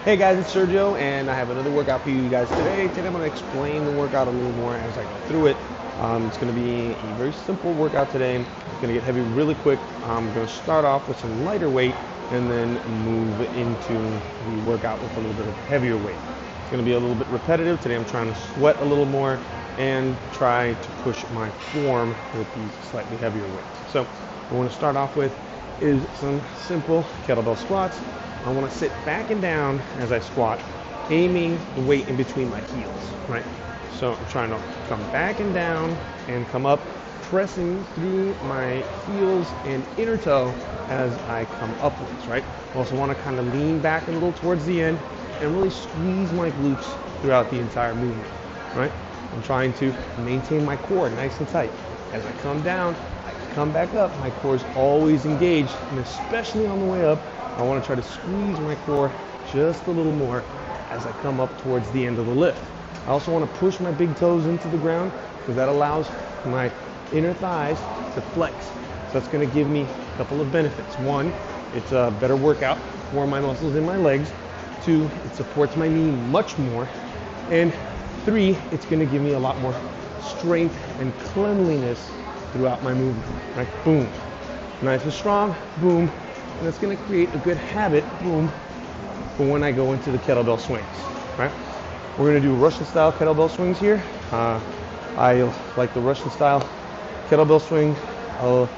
Hey guys, it's Sergio, and I have another workout for you guys today. Today I'm going to explain the workout a little more as I go through it. It's going to be a very simple workout today. It's going to get heavy really quick. I'm going to start off with some lighter weight and then move into the workout with a little bit of heavier weight. It's going to be a little bit repetitive. Today I'm trying to sweat a little more and try to push my form with these slightly heavier weights. So what I want to start off with is some simple kettlebell squats. I want to sit back and down as I squat, aiming the weight in between my heels, right? So I'm trying to come back and down and come up, pressing through my heels and inner toe as I come upwards, right? I also want to kind of lean back a little towards the end and really squeeze my glutes throughout the entire movement, right? I'm trying to maintain my core nice and tight. As I come down, I come back up, my core is always engaged, and especially on the way up, I want to try to squeeze my core just a little more as I come up towards the end of the lift. I also want to push my big toes into the ground because that allows my inner thighs to flex. So that's going to give me a couple of benefits. One, it's a better workout for my muscles in my legs. Two, it supports my knee much more. And three, it's going to give me a lot more strength and cleanliness throughout my movement. Right? Boom. Nice and strong. Boom. And it's going to create a good habit, boom, for when I go into the kettlebell swings, right? We're going to do Russian style kettlebell swings here. I like the Russian style kettlebell swing. I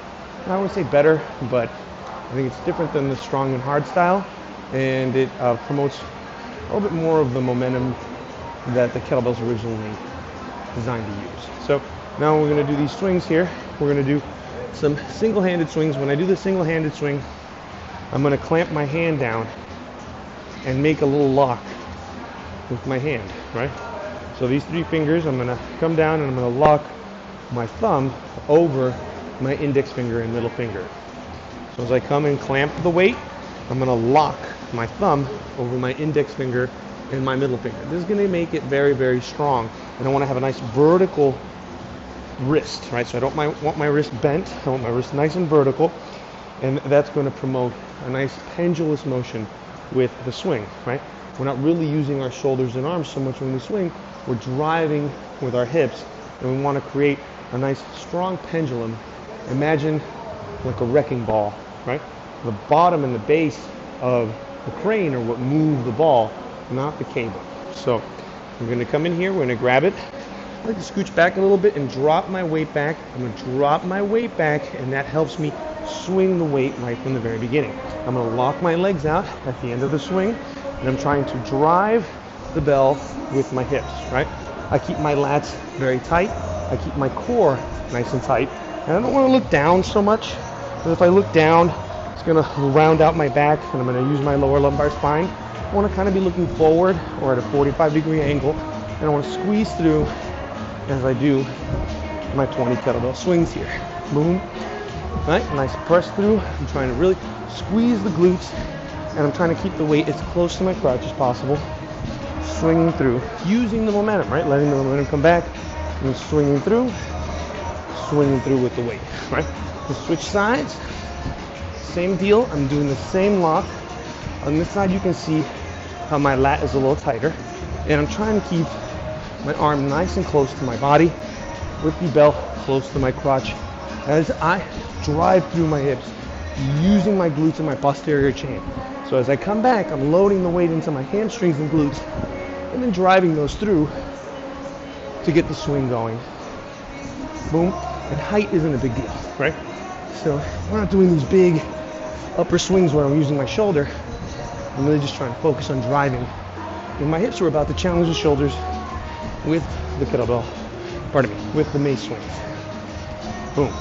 wouldn't say better, but I think it's different than the strong and hard style, and it promotes a little bit more of the momentum that the kettlebell's originally designed to use. So now we're going to do these swings here. We're going to do some single-handed swings. When I do the single-handed swing, I'm going to clamp my hand down and make a little lock with my hand, right? So these three fingers, I'm going to come down and I'm going to lock my thumb over my index finger and middle finger. So as I come and clamp the weight, I'm going to lock my thumb over my index finger and my middle finger. This is going to make it very, very strong. And I want to have a nice vertical wrist, right? So I don't want my wrist bent. I want my wrist nice and vertical. And that's going to promote a nice pendulous motion with the swing, right? We're not really using our shoulders and arms so much when we swing. We're driving with our hips, and we want to create a nice strong pendulum. Imagine like a wrecking ball, right? The bottom and the base of the crane are what move the ball, not the cable. So I'm going to come in here, we're going to grab it. I like to scooch back a little bit and drop my weight back. I'm going to drop my weight back, and that helps me swing the weight right from the very beginning. I'm going to lock my legs out at the end of the swing, and I'm trying to drive the bell with my hips, right? I keep my lats very tight. I keep my core nice and tight. And I don't want to look down so much, because if I look down, it's going to round out my back, and I'm going to use my lower lumbar spine. I want to kind of be looking forward or at a 45-degree angle, and I want to squeeze through as I do my 20 kettlebell swings here. Boom. Right, nice press through. I'm trying to really squeeze the glutes, and I'm trying to keep the weight as close to my crotch as possible. Swinging through, using the momentum, right? Letting the momentum come back, and swinging through with the weight, right? We'll switch sides. Same deal. I'm doing the same lock. On this side, you can see how my lat is a little tighter, and I'm trying to keep my arm nice and close to my body, with the bell close to my crotch, as I drive through my hips, using my glutes and my posterior chain. So as I come back, I'm loading the weight into my hamstrings and glutes, and then driving those through to get the swing going. Boom. And height isn't a big deal, right? So we're not doing these big upper swings where I'm using my shoulder. I'm really just trying to focus on driving. And my hips are about to challenge the shoulders with the kettlebell, with the mace swings. Boom.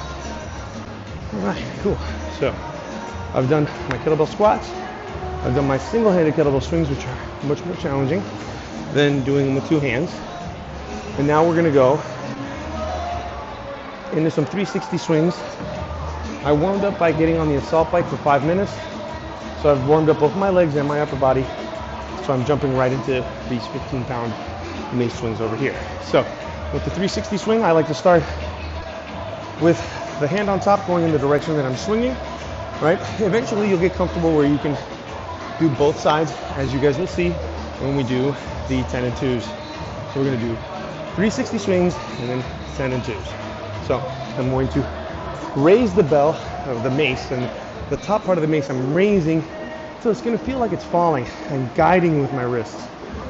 All right, cool. So I've done my kettlebell squats. I've done my single-handed kettlebell swings, which are much more challenging than doing them with two hands. And now we're gonna go into some 360 swings. I warmed up by getting on the assault bike for 5 minutes. So I've warmed up both my legs and my upper body. So I'm jumping right into these 15-pound mace swings over here. So with the 360 swing, I like to start with the hand on top going in the direction that I'm swinging, right? Eventually you'll get comfortable where you can do both sides, as you guys will see when we do the 10 and 2s. So we're gonna do 360 swings and then 10 and 2s. So I'm going to raise the bell of the mace, and the top part of the mace I'm raising, so it's gonna feel like it's falling. I'm guiding with my wrists.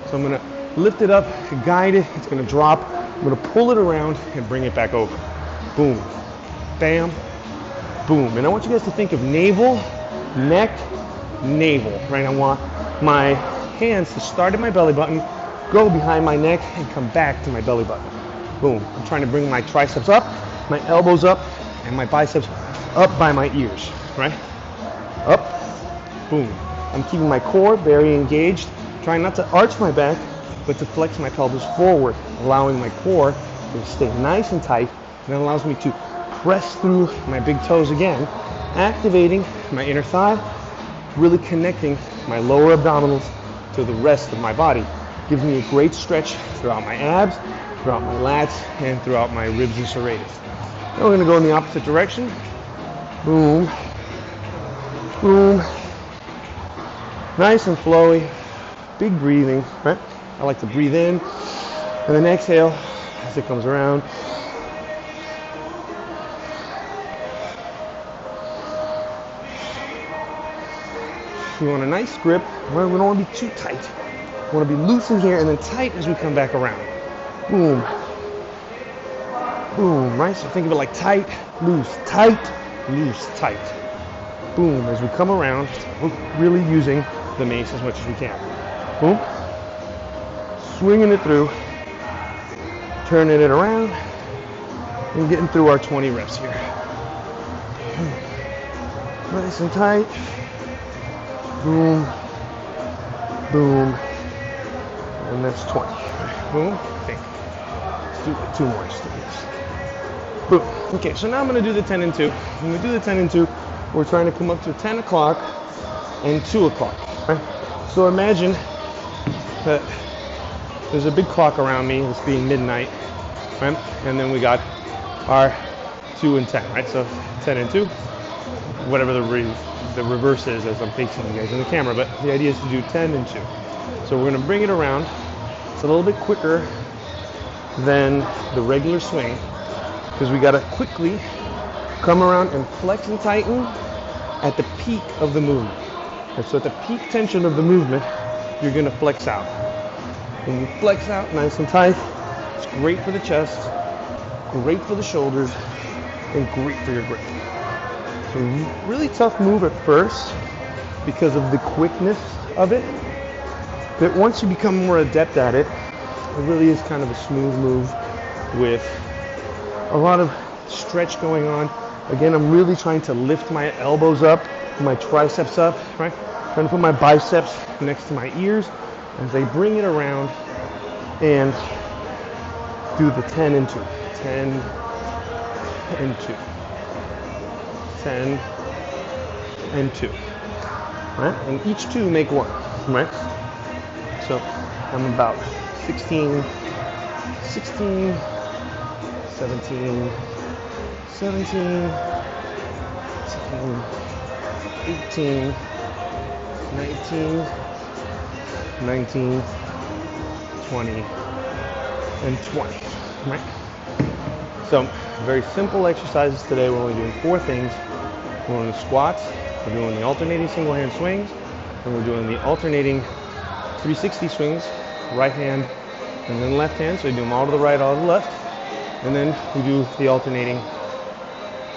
So I'm gonna lift it up, guide it, it's gonna drop. I'm gonna pull it around and bring it back over. Boom, bam, boom. And I want you guys to think of navel, neck, navel, right? I want my hands to start at my belly button, go behind my neck, and come back to my belly button. Boom. I'm trying to bring my triceps up, my elbows up, and my biceps up by my ears, right? Up, boom. I'm keeping my core very engaged, trying not to arch my back, but to flex my pelvis forward, allowing my core to stay nice and tight, and it allows me to press through my big toes again, activating my inner thigh, really connecting my lower abdominals to the rest of my body. Gives me a great stretch throughout my abs, throughout my lats, and throughout my ribs and serratus. Now we're gonna go in the opposite direction. Boom, boom. Nice and flowy, big breathing, right? I like to breathe in and then exhale as it comes around. We want a nice grip. We don't want to be too tight. We want to be loose in here and then tight as we come back around. Boom. Boom, right? So think of it like tight, loose, tight, loose, tight. Boom, as we come around, we're really using the mace as much as we can. Boom. Swinging it through, turning it around, and getting through our 20 reps here. Nice and tight. Boom, boom, and that's 20. Boom, okay. Let's do 2 more just to this. Boom. Okay, so now I'm gonna do the 10 and 2. When we do the 10 and 2, we're trying to come up to 10 o'clock and 2 o'clock. Right? So imagine that there's a big clock around me, it's being midnight, right? And then we got our 2 and 10, right? So 10 and 2, whatever the reverse is as I'm facing you guys in the camera, but the idea is to do 10 and 2. So we're gonna bring it around. It's a little bit quicker than the regular swing because we gotta quickly come around and flex and tighten at the peak of the movement. And so at the peak tension of the movement, you're gonna flex out. When you flex out nice and tight, it's great for the chest, great for the shoulders, and great for your grip. So really tough move at first because of the quickness of it. But once you become more adept at it, it really is kind of a smooth move with a lot of stretch going on. Again, I'm really trying to lift my elbows up, my triceps up, right? Trying to put my biceps next to my ears as I bring it around and do the 10 and 2. 10 and 2. 10 and 2. Right? And each 2 make 1, right? So I'm about 16, 17, 18, 19, 20, and 20, right? So very simple exercises today. We're only doing 4 things. We're doing the squats, we're doing the alternating single hand swings, and we're doing the alternating 360 swings, right hand and then left hand. So you do them all to the right, all to the left. And then we do the alternating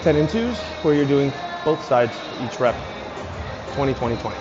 10 and 2s where you're doing both sides each rep, 20, 20, 20.